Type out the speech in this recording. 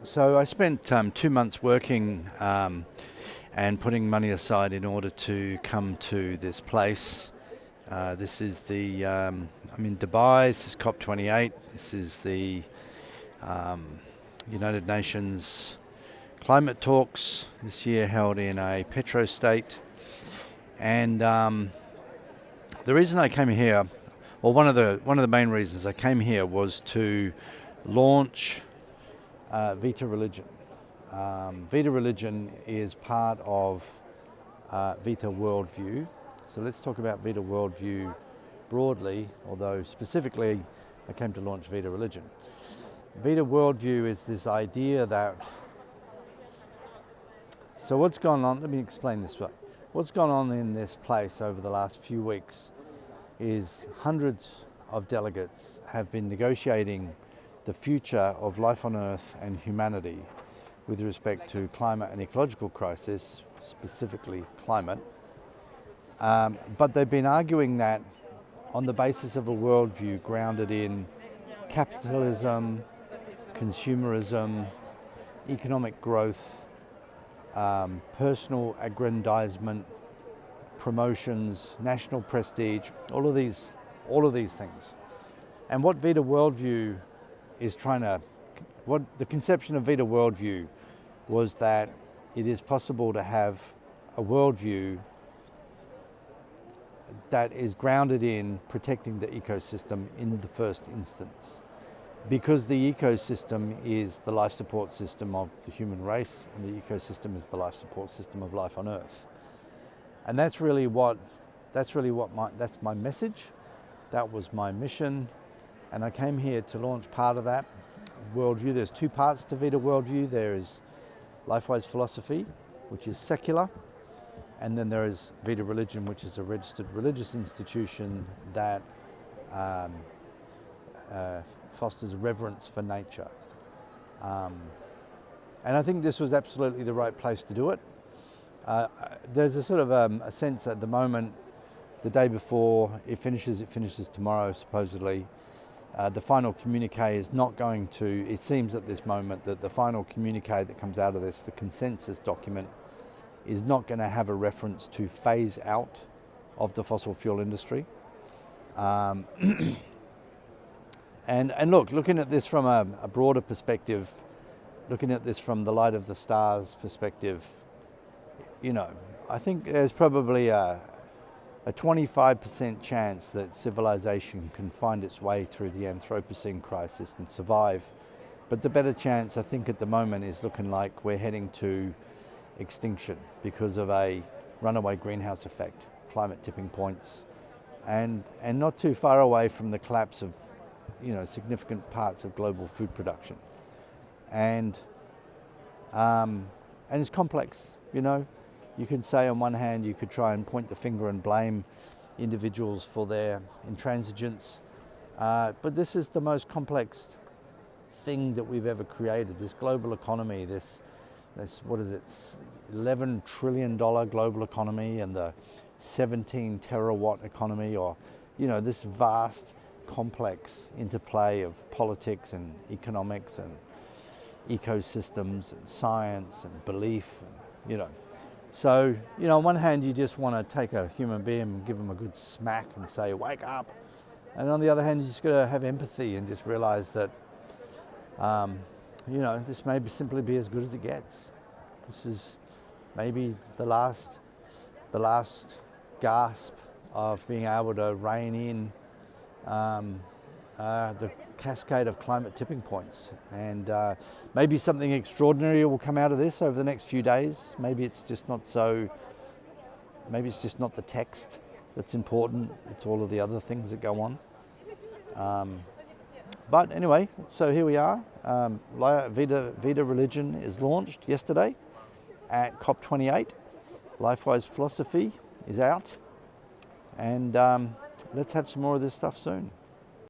So I spent 2 months working and putting money aside in order to come to this place. This is I'm in Dubai. This is COP28. This is the United Nations climate talks this year held in a petro-state. And the reason I came here, or one of the main reasons I came here, was to launch Vita Religion. Vita Religion is part of Vita Worldview. So let's talk about Vita Worldview broadly, although specifically I came to launch Vita Religion. Vita Worldview is this idea that, so what's gone on, let me explain this way. What's gone on in this place over the last few weeks is hundreds of delegates have been negotiating the future of life on Earth and humanity with respect to climate and ecological crisis, specifically climate. But they've been arguing that on the basis of a worldview grounded in capitalism, consumerism, economic growth, personal aggrandizement, promotions, national prestige, all of these things. And what Vita Worldview is what the conception of Vita Worldview was that it is possible to have a worldview that is grounded in protecting the ecosystem in the first instance. Because the ecosystem is the life support system of the human race, and the ecosystem is the life support system of life on Earth. And that's my message. That was my mission. And I came here to launch part of that worldview. There's two parts to Vita Worldview. There is LifeWise philosophy, which is secular. And then there is Vita Religion, which is a registered religious institution that fosters reverence for nature. And I think this was absolutely the right place to do it. There's a sort of a sense at the moment, the day before it finishes tomorrow supposedly. The final communique is not going to, it seems at this moment that the final communique that comes out of this, the consensus document, is not going to have a reference to phase out of the fossil fuel industry. And looking at this from a broader perspective, looking at this from the light of the stars perspective, I think there's probably a 25% chance that civilization can find its way through the Anthropocene crisis and survive. But the better chance, I think, at the moment is looking like we're heading to extinction because of a runaway greenhouse effect, climate tipping points, and not too far away from the collapse of significant parts of global food production. And it's complex, You can say on one hand, you could try and point the finger and blame individuals for their intransigence, but this is the most complex thing that we've ever created, this global economy, this what is it, $11 trillion global economy and the 17 terawatt economy, or, this vast, complex interplay of politics and economics and ecosystems and science and belief, So, on one hand, you just want to take a human being and give them a good smack and say, wake up. And on the other hand, you just got to have empathy and just realize that, this may simply be as good as it gets. This is maybe the last gasp of being able to rein in the cascade of climate tipping points. And maybe something extraordinary will come out of this over the next few days. Maybe it's just not the text that's important. It's all of the other things that go on. But anyway, so here we are. Vita Religion is launched yesterday at COP28. LifeWise philosophy is out. And let's have some more of this stuff soon.